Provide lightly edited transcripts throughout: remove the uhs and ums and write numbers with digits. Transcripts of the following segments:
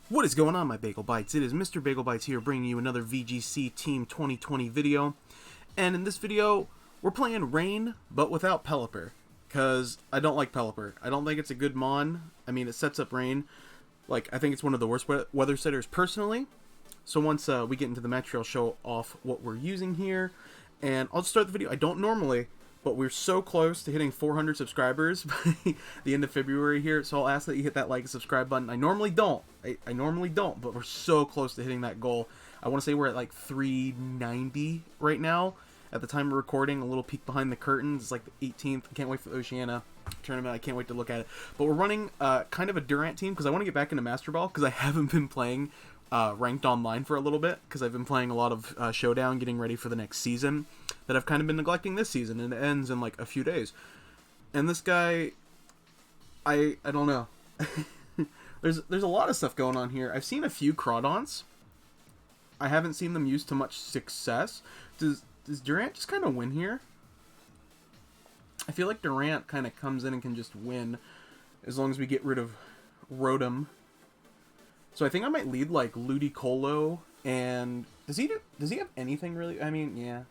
What is going on, my Bagel Bites? It is Mr. Bagel Bites here, bringing you another VGC Team 2020 video. And in this video, we're playing Rain, but without Pelipper, because I don't like Pelipper. I don't think it's a good mon. I mean, it sets up Rain. Like, I think it's one of the worst weather setters personally. So once we get into the match, I'll show off what we're using here. And I'll just start the video. I don't normally, but we're so close to hitting 400 subscribers by the end of February here, so I'll ask that you hit that like and subscribe button. I normally don't. I normally don't, but we're so close to hitting that goal. I want to say we're at like 390 right now at the time of recording. A little peek behind the curtains. It's like the 18th. I can't wait for the Oceania tournament. I can't wait to look at it. But we're running kind of a Durant team because I want to get back into Master Ball because I haven't been playing ranked online for a little bit because I've been playing a lot of Showdown, getting ready for the next season that I've kind of been neglecting this season, and it ends in like a few days. And this guy, I don't know. There's a lot of stuff going on here. I've seen a few Crawdons. I haven't seen them used to much success. Does Durant just kind of win here? I feel like Durant kind of comes in and can just win as long as we get rid of Rotom. So I think I might lead like Ludicolo and does he have anything really? I mean, yeah.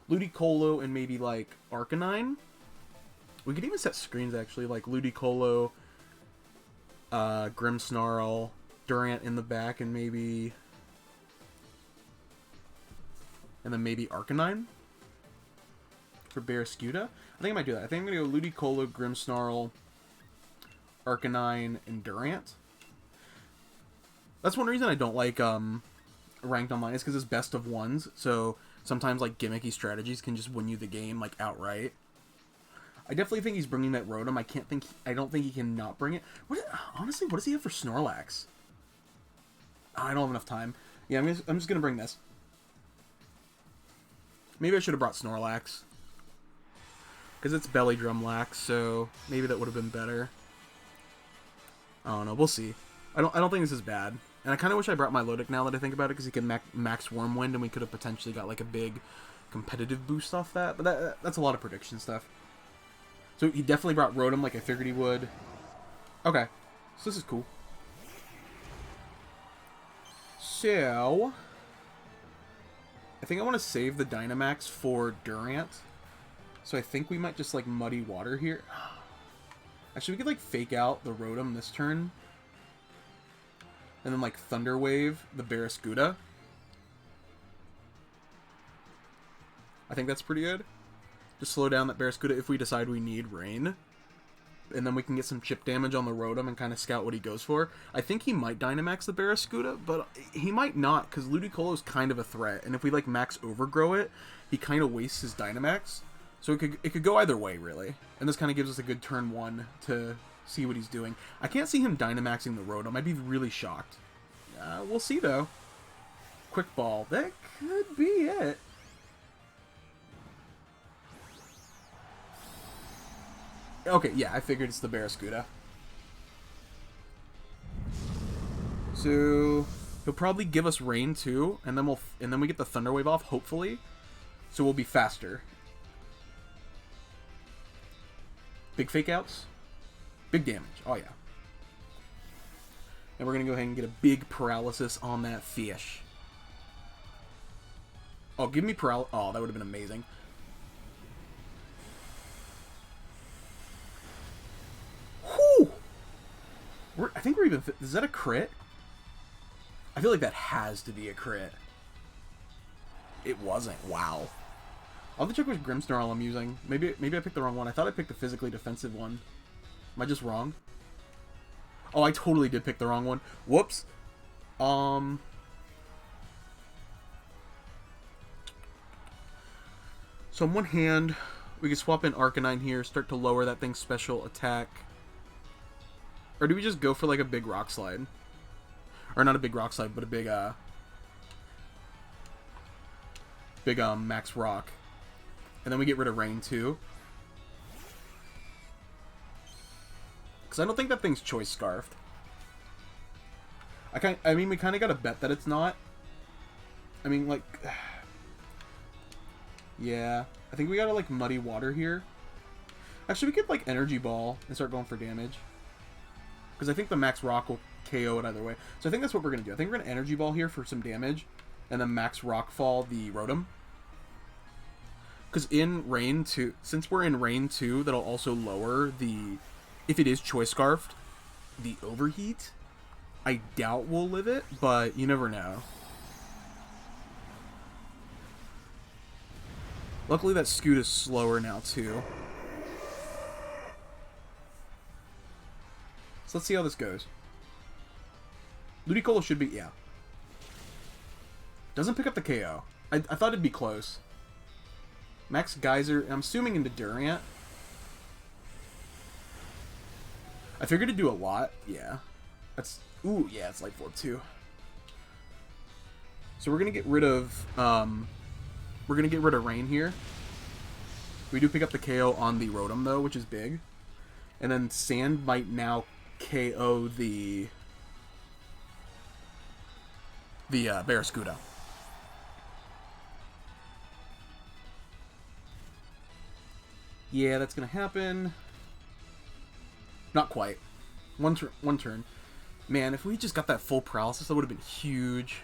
Ludicolo and maybe like Arcanine. We could even set screens actually, like Ludicolo, Grimmsnarl, Durant in the back, and then maybe Arcanine for Barraskewda. I think I might do that. I think I'm gonna go Ludicolo, Grimmsnarl, Arcanine, and Durant. That's one reason I don't like ranked online is because it's best of ones. So sometimes like gimmicky strategies can just win you the game like outright. I definitely think he's bringing that Rotom. I don't think he can not bring it. Honestly, what does he have for Snorlax? Oh, I don't have enough time. Yeah, I'm just gonna bring this. Maybe I should have brought Snorlax because it's Belly Drum Lax. So maybe that would have been better. I don't know. We'll see. I don't think this is bad. And I kind of wish I brought my Ludicolo now that I think about it, because he can max Wormwind, and we could have potentially got like a big competitive boost off that. But that's a lot of prediction stuff. So he definitely brought Rotom like I figured he would. Okay. So this is cool. So I think I want to save the Dynamax for Durant. So I think we might just like Muddy Water here. Actually, we could like fake out the Rotom this turn. And then, like, Thunder Wave, the Barraskewda. I think that's pretty good. Just slow down that Barraskewda if we decide we need Rain. And then we can get some chip damage on the Rotom and kind of scout what he goes for. I think he might Dynamax the Barraskewda, but he might not, because Ludicolo is kind of a threat. And if we, like, max Overgrow it, he kind of wastes his Dynamax. So it could go either way, really. And this kind of gives us a good turn one to see what he's doing. I can't see him Dynamaxing the Rotom. I'd be really shocked. We'll see, though. Quick Ball. That could be it. Okay, yeah, I figured it's the Barraskewda. So he'll probably give us Rain too, and then we get the Thunder Wave off, hopefully. So we'll be faster. Big fake outs. Big damage. Oh, yeah. And we're going to go ahead and get a big paralysis on that fish. Oh, give me paralysis. Oh, that would have been amazing. Whew! I think we're even... Is that a crit? I feel like that has to be a crit. It wasn't. Wow. I'll have to check which Grimmsnarl I'm using. Maybe I picked the wrong one. I thought I picked the physically defensive one. Am I just wrong? Oh, I totally did pick the wrong one. Whoops. So on one hand, we can swap in Arcanine here, start to lower that thing's special attack. Or do we just go for like a big Rock Slide? Or not a big Rock Slide, but a big Max Rock. And then we get rid of Rain too. Because I don't think that thing's Choice Scarfed. I mean, we kind of got to bet that it's not. I mean, like... Yeah. I think we got to, like, Muddy Water here. Actually, we could, like, Energy Ball and start going for damage. Because I think the Max Rock will KO it either way. So I think that's what we're going to do. I think we're going to Energy Ball here for some damage, and then Max Rockfall the Rotom. Because in Rain 2, since we're in Rain 2, that'll also lower the, if it is Choice Scarfed, the Overheat. I doubt we'll live it, but you never know. Luckily that Scoot is slower now too. So let's see how this goes. Ludicolo should be, yeah. Doesn't pick up the KO. I thought it'd be close. Max Geyser, I'm assuming into Durant. I figured it'd do a lot, yeah. That's, ooh, yeah, it's Light Orb too. So we're gonna get rid of, Rain here. We do pick up the KO on the Rotom though, which is big. And then Sand might now KO the Barraskewda. Yeah, that's gonna happen. Not quite. One turn. Man, if we just got that full paralysis, that would have been huge.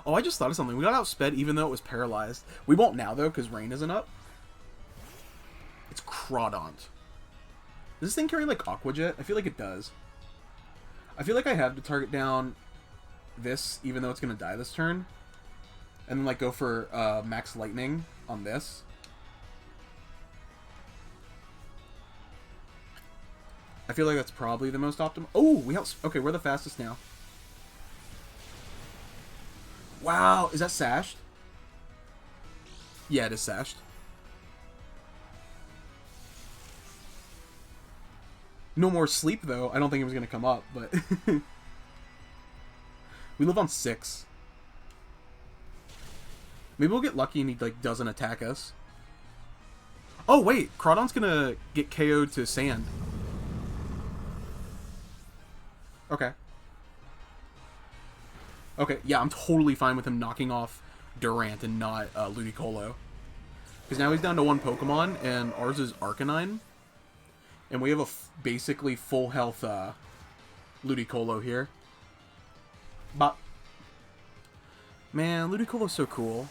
Oh, I just thought of something. We got outsped even though it was paralyzed. We won't now, though, because Rain isn't up. It's Crawdont. Does this thing carry, like, Aqua Jet? I feel like it does. I feel like I have to target down this, even though it's going to die this turn. And then, like, go for Max Lightning on this. I feel like that's probably the most optimal. Oh, okay, we're the fastest now. Wow, is that sashed? Yeah, it is sashed. No more sleep, though. I don't think it was going to come up, but... We live on 6. Maybe we'll get lucky and he, like, doesn't attack us. Oh, wait. Crawdon's going to get KO'd to Sand. Okay. Okay, yeah, I'm totally fine with him knocking off Durant and not Ludicolo. Because now he's down to 1 Pokemon, and ours is Arcanine. And we have a basically full health Ludicolo here. But, man, Ludicolo's so cool.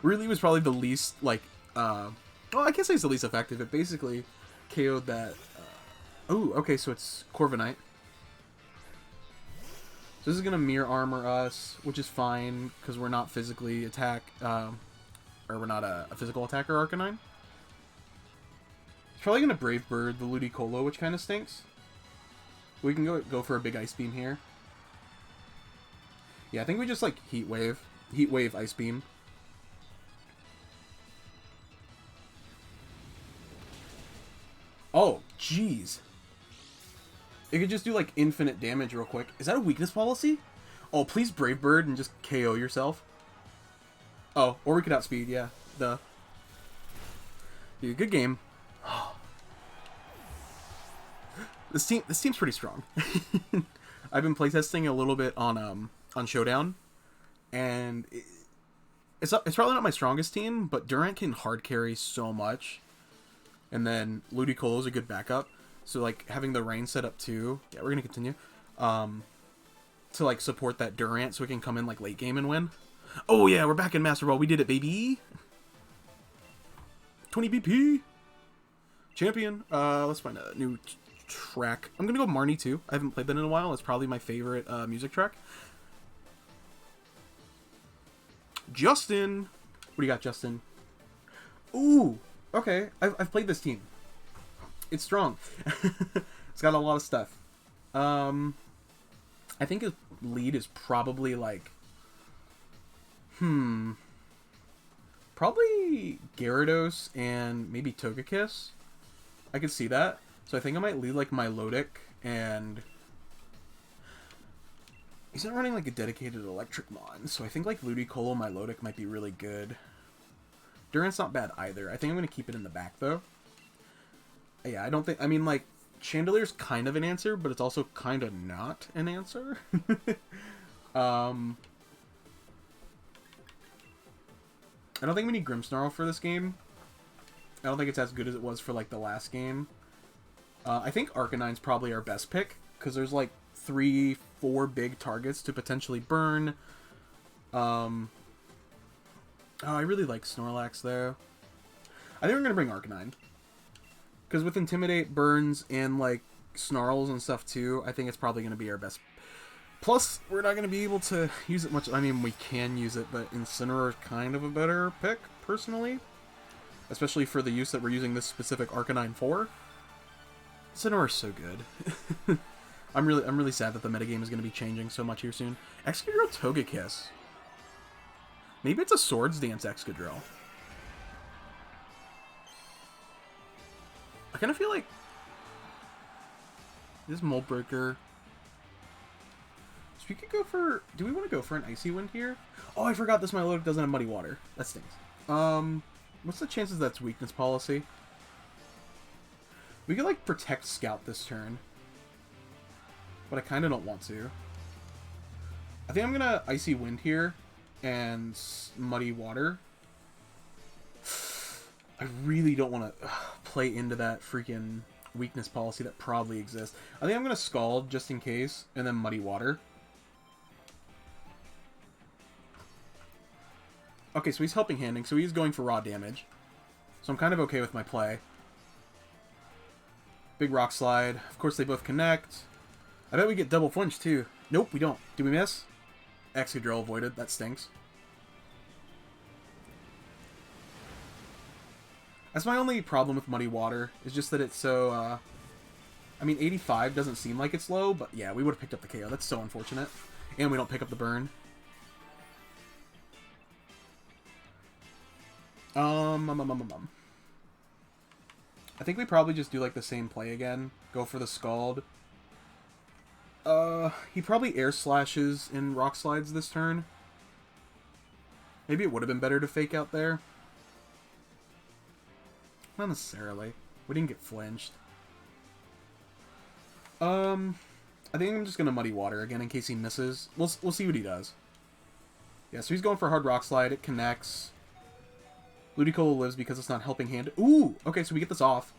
Really was probably the least, like, well, I can't say it's the least effective. It basically KO'd that. Oh, okay, so it's Corviknight. So this is going to Mirror Armor us, which is fine, because we're not physically or we're not a physical attacker Arcanine. It's probably going to Brave Bird the Ludicolo, which kind of stinks. We can go for a big Ice Beam here. Yeah, I think we just, like, Heat Wave, Ice Beam. Oh, jeez. It could just do, like, infinite damage real quick. Is that a weakness policy? Oh, please Brave Bird and just KO yourself. Oh, or we could outspeed, yeah. Duh. Dude, good game. This team's pretty strong. I've been playtesting a little bit on Showdown, and it's probably not my strongest team, but Durant can hard carry so much, and then Ludicolo is a good backup. So, like, having the Rain set up too. Yeah, we're gonna continue. To, like, support that Durant so we can come in, like, late game and win. Oh, yeah, we're back in Master Ball. We did it, baby. 20 BP. Champion. Let's find a new track. I'm gonna go Marnie too. I haven't played that in a while. It's probably my favorite music track. Justin. What do you got, Justin? Ooh. Okay. I've played this team. It's strong. It's got a lot of stuff. I think his lead is probably like... Probably Gyarados and maybe Togekiss. I could see that. So I think I might lead like Milotic and... He's not running like a dedicated Electric Mon, so I think like Ludicolo Milotic might be really good. Durant's not bad either. I think I'm going to keep it in the back though. Yeah, I don't think... I mean, like, Chandelier's kind of an answer, but it's also kind of not an answer. I don't think we need Grimmsnarl for this game. I don't think it's as good as it was for, like, the last game. I think Arcanine's probably our best pick, because there's, like, 3-4 big targets to potentially burn. Oh, I really like Snorlax, though. I think we're going to bring Arcanine. Because with Intimidate, Burns, and, like, Snarls and stuff, too, I think it's probably going to be our best. Plus, we're not going to be able to use it much. I mean, we can use it, but Incineroar is kind of a better pick, personally. Especially for the use that we're using this specific Arcanine for. Incineroar is so good. I'm really sad that the metagame is going to be changing so much here soon. Excadrill Togekiss. Maybe it's a Swords Dance Excadrill. I kind of feel like this Mold Breaker. So we could go for. Do we want to go for an Icy Wind here? Oh, I forgot this Milotic doesn't have Muddy Water. That stinks. What's the chances that's Weakness Policy? We could like Protect Scout this turn, but I kind of don't want to. I think I'm gonna Icy Wind here and Muddy Water. I really don't want to play into that freaking weakness policy that probably exists. I think I'm going to Scald just in case, and then Muddy Water. Okay, so he's Helping Handing, so he's going for raw damage. So I'm kind of okay with my play. Big Rock Slide. Of course, they both connect. I bet we get double flinch, too. Nope, we don't. Do we miss? Excadrill avoided. That stinks. That's my only problem with Muddy Water, is just that it's so, I mean, 85 doesn't seem like it's low, but yeah, we would have picked up the KO. That's so unfortunate. And we don't pick up the burn. I think we probably just do, like, the same play again. Go for the Scald. He probably Air Slashes in Rock Slides this turn. Maybe it would have been better to fake out there. Not necessarily. We didn't get flinched. I think I'm just gonna Muddy Water again in case he misses. We'll see what he does. Yeah, so he's going for Hard Rock Slide. It connects. Ludicolo lives because it's not Helping Hand. Ooh! Okay, so we get this off.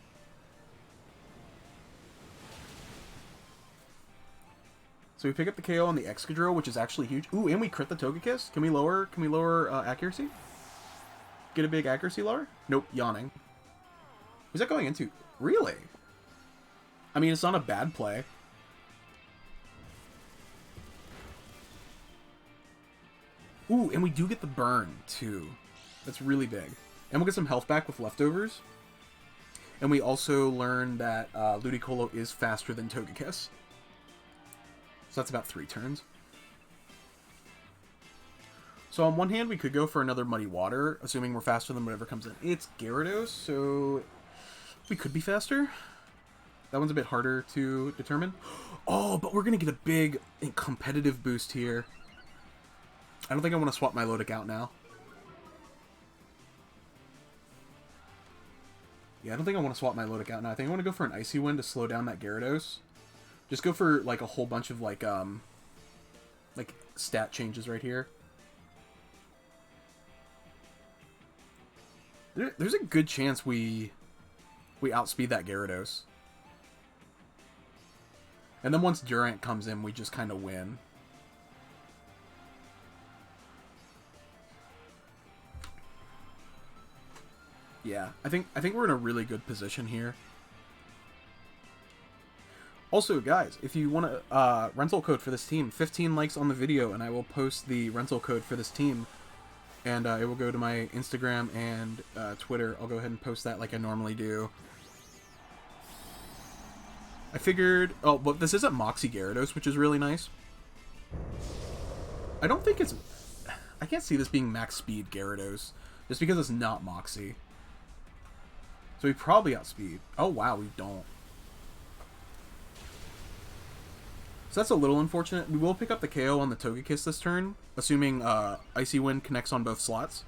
So we pick up the KO on the Excadrill, which is actually huge. Ooh, and we crit the Togekiss. Can we lower accuracy? Get a big accuracy lower? Nope, yawning. Who's that going into? Really? I mean, it's not a bad play. Ooh, and we do get the burn, too. That's really big. And we'll get some health back with leftovers. And we also learn that Ludicolo is faster than Togekiss. So that's about 3 turns. So on one hand, we could go for another Muddy Water, assuming we're faster than whatever comes in. It's Gyarados, so we could be faster. That one's a bit harder to determine. Oh, but we're going to get a big competitive boost here. I don't think I want to swap my Milotic out now. Yeah, I don't think I want to swap my Milotic out now. I think I want to go for an Icy Wind to slow down that Gyarados. Just go for, like, a whole bunch of, like stat changes right here. There's a good chance we outspeed that Gyarados. And then once Durant comes in, we just kind of win. Yeah, I think we're in a really good position here. Also, guys, if you want a rental code for this team, 15 likes on the video, and I will post the rental code for this team. And it will go to my Instagram and Twitter. I'll go ahead and post that like I normally do. I figured... Oh, but this isn't Moxie Gyarados, which is really nice. I don't think it's... I can't see this being max speed Gyarados, just because it's not Moxie. So we probably outspeed. Oh, wow, we don't. So that's a little unfortunate. We will pick up the KO on the Togekiss this turn, assuming Icy Wind connects on both slots.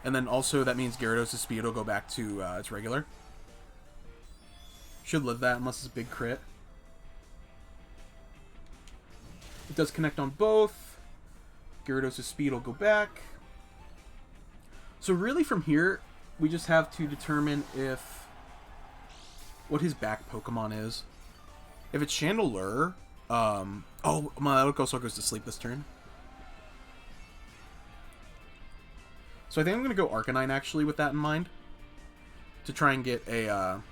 And then also that means Gyarados' speed will go back to its regular. Should live that unless it's a big crit. It does connect on both. Gyarados' speed will go back. So really from here, we just have to determine what his back Pokemon is. If it's Chandelure, oh, my Ludicolo goes to sleep this turn. So I think I'm going to go Arcanine, actually, with that in mind. To try and get a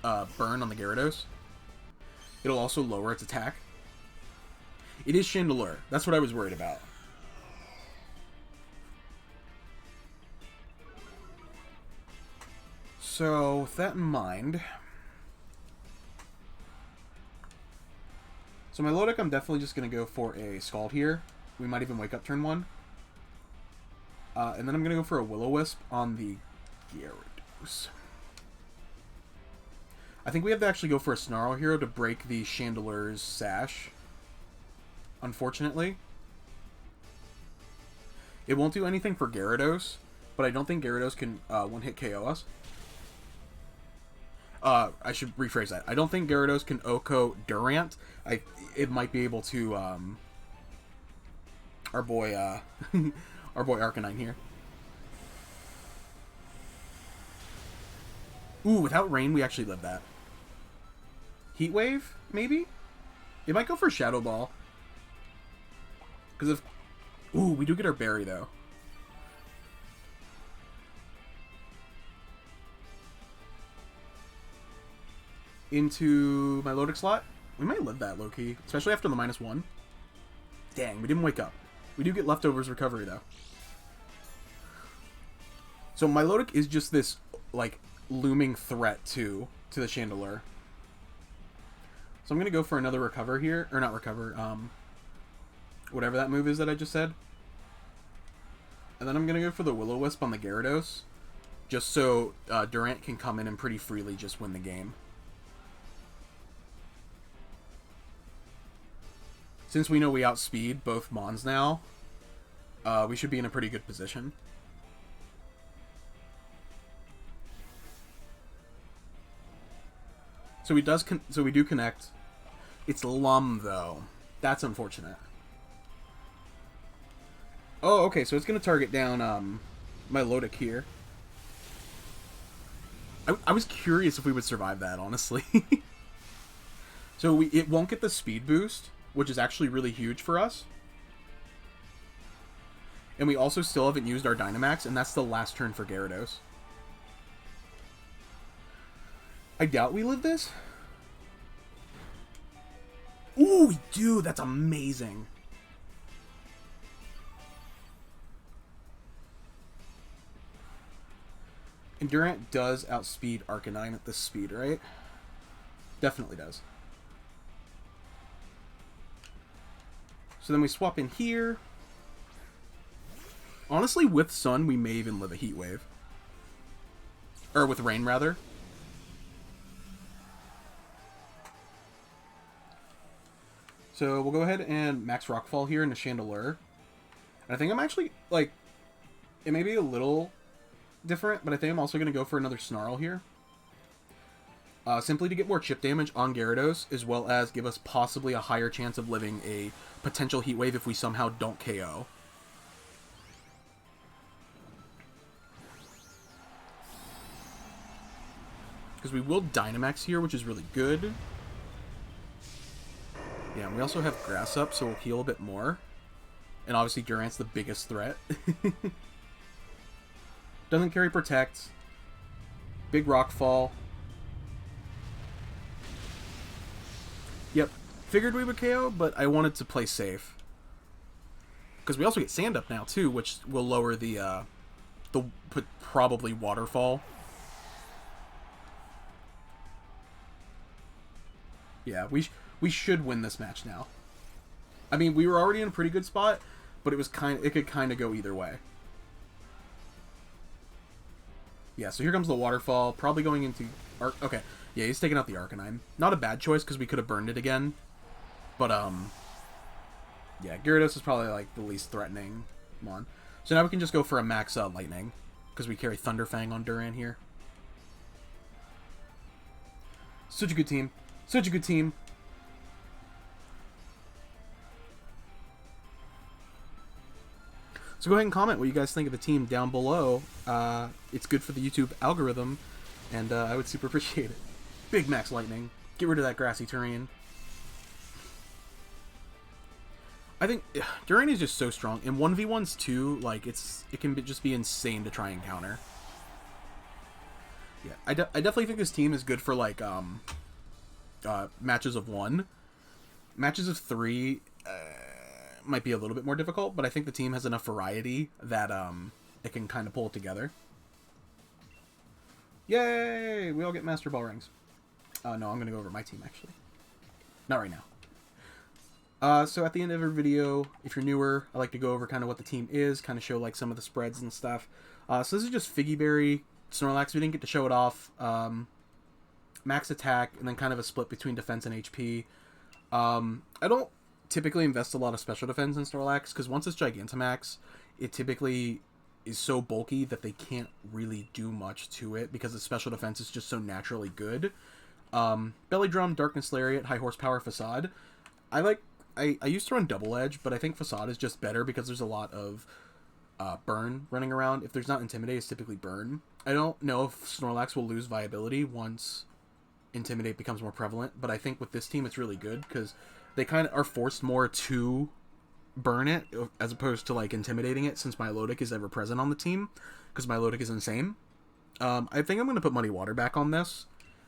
burn on the Gyarados. It'll also lower its attack. It is Chandelure. That's what I was worried about. So, with that in mind... So my Lodic, I'm definitely just going to go for a Scald here. We might even wake up turn 1. And then I'm going to go for a Will-O-Wisp on the Gyarados. I think we have to actually go for a Snarl Hero to break the Chandelure's Sash. Unfortunately. It won't do anything for Gyarados, but I don't think Gyarados can one-hit KO us. I should rephrase that. I don't think Gyarados can OHKO Durant. It might be able to, our boy Arcanine here. Ooh, without Rain, we actually live that. Heat Wave, maybe? It might go for Shadow Ball. Because if... Ooh, we do get our Berry, though. Into my Lodic slot. We might live that, low-key. Especially after the -1. Dang, we didn't wake up. We do get Leftovers recovery, though. So my Lodic is just this, like, looming threat, to the Chandelure. So I'm going to go for another Recover here. Or not Recover, whatever that move is that I just said. And then I'm going to go for the Will-O-Wisp on the Gyarados. Just so Durant can come in and pretty freely just win the game. Since we know we outspeed both Mons now, we should be in a pretty good position. So we do connect. It's Lum, though. That's unfortunate. Oh, okay, so it's going to target down my Lodic here. I was curious if we would survive that, honestly. So it won't get the speed boost, which is actually really huge for us. And we also still haven't used our Dynamax, and that's the last turn for Gyarados. I doubt we live this. Ooh, we do! That's amazing! And Durant does outspeed Arcanine at this speed, right? Definitely does. So then we swap in here. Honestly, with Sun, we may even live a Heat Wave. Or with Rain, rather. So we'll go ahead and max Rockfall here into Chandelure. And I think I'm actually, like, it may be a little different, but I think I'm also going to go for another Snarl here. Simply to get more chip damage on Gyarados, as well as give us possibly a higher chance of living a potential Heat Wave if we somehow don't KO. Because we will Dynamax here, which is really good. Yeah, and we also have Grass up, so we'll heal a bit more. And obviously Durant's the biggest threat. Doesn't carry Protect. Big Rockfall. Yep. Figured we would KO, but I wanted to play safe. Because we also get Sand up now, too, which will lower the probably Waterfall. Yeah, we should win this match now. I mean, we were already in a pretty good spot, but it could kind of go either way. Yeah, so here comes the Waterfall, probably going into... Okay, yeah, he's taking out the Arcanine. Not a bad choice, because we could have burned it again. But, yeah, Gyarados is probably, like, the least threatening one. So now we can just go for a max Lightning, because we carry Thunderfang on Durant here. Such a good team. Such a good team. So go ahead and comment what you guys think of the team down below. It's good for the YouTube algorithm, and I would super appreciate it. Big Max Lightning. Get rid of that grassy terrain. I think Durant is just so strong. In 1v1s too, like, it can just be insane to try and counter. Yeah, I definitely think this team is good for, like, matches of 1. Matches of 3 might be a little bit more difficult, but I think the team has enough variety that it can kind of pull it together. Yay! We all get Master Ball rings. No, I'm going to go over my team, actually. Not right now. So at the end of every video, if you're newer, I like to go over kind of what the team is, kind of show like some of the spreads and stuff. So this is just Figgy Berry, Snorlax. We didn't get to show it off. Max attack, and then kind of a split between defense and HP. I don't typically invest a lot of special defense in Snorlax, because once it's Gigantamax, it typically is so bulky that they can't really do much to it, because the special defense is just so naturally good. Belly Drum, Darkness Lariat, High Horsepower, Facade. I used to run Double Edge, but I think Facade is just better because there's a lot of Burn running around. If there's not Intimidate, it's typically Burn. I don't know if Snorlax will lose viability once Intimidate becomes more prevalent, but I think with this team it's really good because they kind of are forced more to burn it as opposed to like intimidating it, since Milotic is ever present on the team, because Milotic is insane. I think I'm going to put Muddy Water back on this.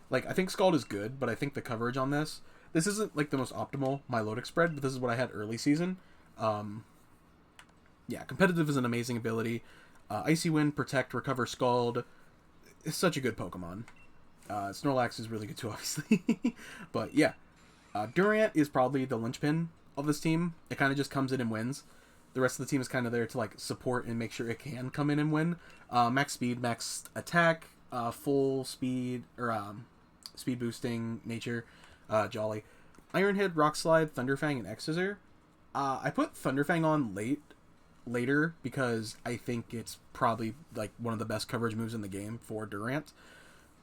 Like, I think Scald is good, but I think the coverage on this isn't like the most optimal Milotic spread, but this is what I had early season. Yeah, competitive is an amazing ability. Icy Wind, Protect, Recover, Scald. It's such a good Pokemon. Snorlax is really good too, obviously. But yeah, Durant is probably the linchpin of this team. It kind of just comes in and wins. The rest of the team is kind of there to like support and make sure it can come in and win. Max speed, max attack, full speed, or speed boosting nature, Jolly. Iron Head, Rock Slide, Thunderfang, and X-Scissor. I put Thunderfang on later because I think it's probably like one of the best coverage moves in the game for Durant.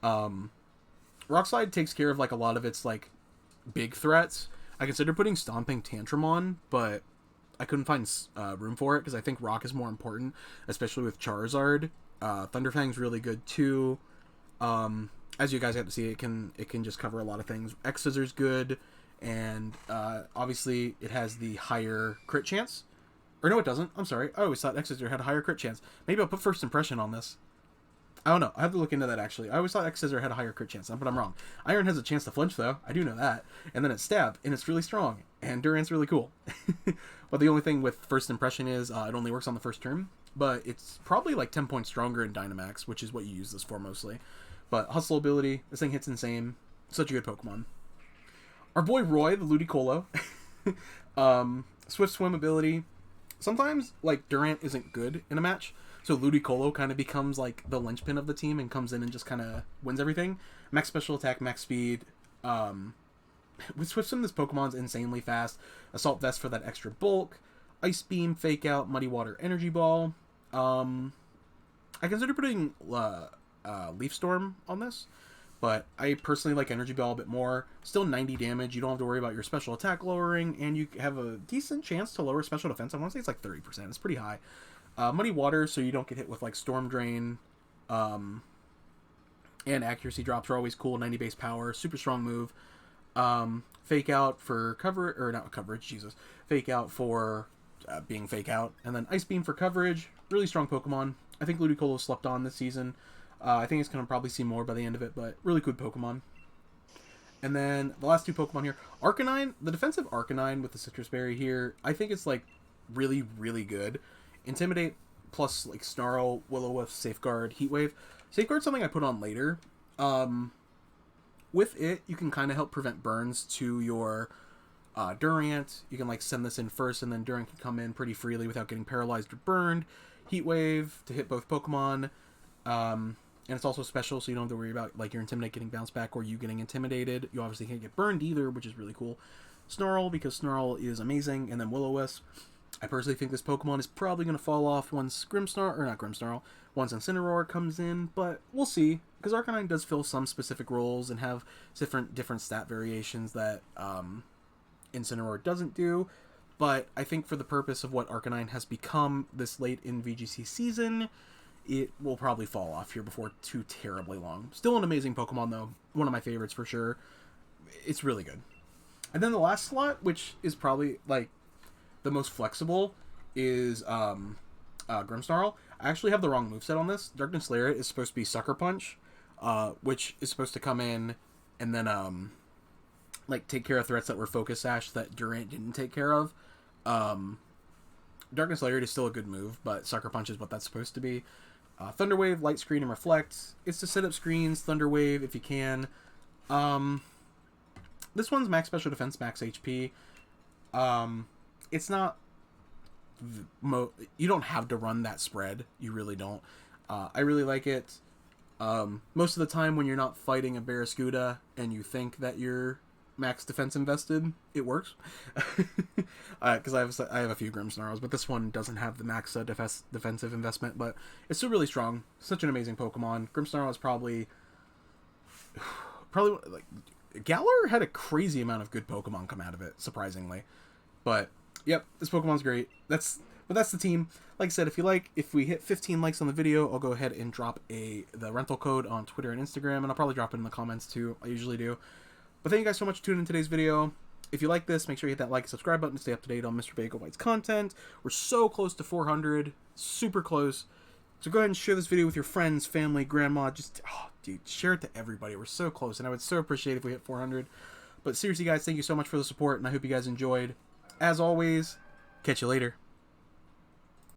Rock Slide takes care of like a lot of its like big threats. I considered putting Stomping Tantrum on, but I couldn't find room for it because I think Rock is more important, especially with Charizard. Thunderfang's really good too. As you guys have to see, it can just cover a lot of things. X-Scissor's good, and obviously it has the higher crit chance. Or no, it doesn't. I'm sorry. I always thought X-Scissor had a higher crit chance. Maybe I'll put First Impression on this. I don't know. I have to look into that, actually. I always thought X-Scissor had a higher crit chance, but I'm wrong. Iron has a chance to flinch, though. I do know that. And then it's Stab, and it's really strong. And Durant's really cool. But the only thing with First Impression is it only works on the first turn. But it's probably like 10 points stronger in Dynamax, which is what you use this for mostly. But Hustle ability, this thing hits insane. Such a good Pokemon. Our boy Roy, the Ludicolo. Swift Swim ability. Sometimes, like, Durant isn't good in a match, so Ludicolo kind of becomes, like, the linchpin of the team and comes in and just kind of wins everything. Max Special Attack, Max Speed. With Swift Swim, this Pokemon's insanely fast. Assault Vest for that extra bulk. Ice Beam, Fake Out, Muddy Water, Energy Ball. I consider putting Leaf Storm on this, but I personally like Energy Ball a bit more. Still 90 damage. You don't have to worry about your special attack lowering, and you have a decent chance to lower special defense. I want to say it's like 30%. It's pretty high. Muddy Water, so you don't get hit with like Storm Drain. And accuracy drops are always cool. 90 base power. Super strong move. Fake Out for cover, or not coverage, Jesus. Fake Out for being Fake Out. And then Ice Beam for coverage. Really strong Pokemon. I think Ludicolo slept on this season. I think it's going to probably see more by the end of it, but really good Pokemon. And then the last two Pokemon here. Arcanine, the defensive Arcanine with the Citrus Berry here, I think it's like really, really good. Intimidate plus like Snarl, Will-O-Wisp, Safeguard, Heat Wave. Safeguard's something I put on later. With it, you can kind of help prevent burns to your Durant. You can like send this in first, and then Durant can come in pretty freely without getting paralyzed or burned. Heat Wave to hit both Pokemon. And it's also special, so you don't have to worry about like your Intimidate getting bounced back or you getting intimidated. You obviously can't get burned either, which is really cool. Snarl, because Snarl is amazing, and then Will-O-Wisp. I personally think this Pokemon is probably going to fall off once once Incineroar comes in, but we'll see, because Arcanine does fill some specific roles and have different stat variations that Incineroar doesn't do. But I think for the purpose of what Arcanine has become this late in VGC season, it will probably fall off here before too terribly long. Still an amazing Pokemon, though. One of my favorites for sure. It's really good. And then the last slot, which is probably, like, the most flexible, is Grimmsnarl. I actually have the wrong moveset on this. Darkness Lariat is supposed to be Sucker Punch, which is supposed to come in and then, like, take care of threats that were Focus Sash that Durant didn't take care of. Darkness Lariat is still a good move, but Sucker Punch is what that's supposed to be. Thunder Wave, Light Screen, and Reflect. It's to set up screens, Thunder Wave if you can. This one's max special defense, max HP. It's not... you don't have to run that spread. You really don't. I really like it. Most of the time when you're not fighting a Barraskewda and you think that you're max defense invested, it works. Because I have a few Grimmsnarls, but this one doesn't have the max defensive investment, but it's still really strong. Such an amazing Pokemon. Grimmsnarl is probably like, Galar had a crazy amount of good Pokemon come out of it, surprisingly. But yep, this Pokemon's great. That's the team. Like I said, if we hit 15 likes on the video, I'll go ahead and drop the rental code on Twitter and Instagram, and I'll probably drop it in the comments too. I usually do. But thank you guys so much for tuning in today's video. If you like this, make sure you hit that like and subscribe button to stay up to date on Mr. Bagel Bites content. We're so close to 400. Super close. So go ahead and share this video with your friends, family, grandma. Just, oh, dude, share it to everybody. We're so close, and I would so appreciate if we hit 400. But seriously, guys, thank you so much for the support, and I hope you guys enjoyed. As always, catch you later.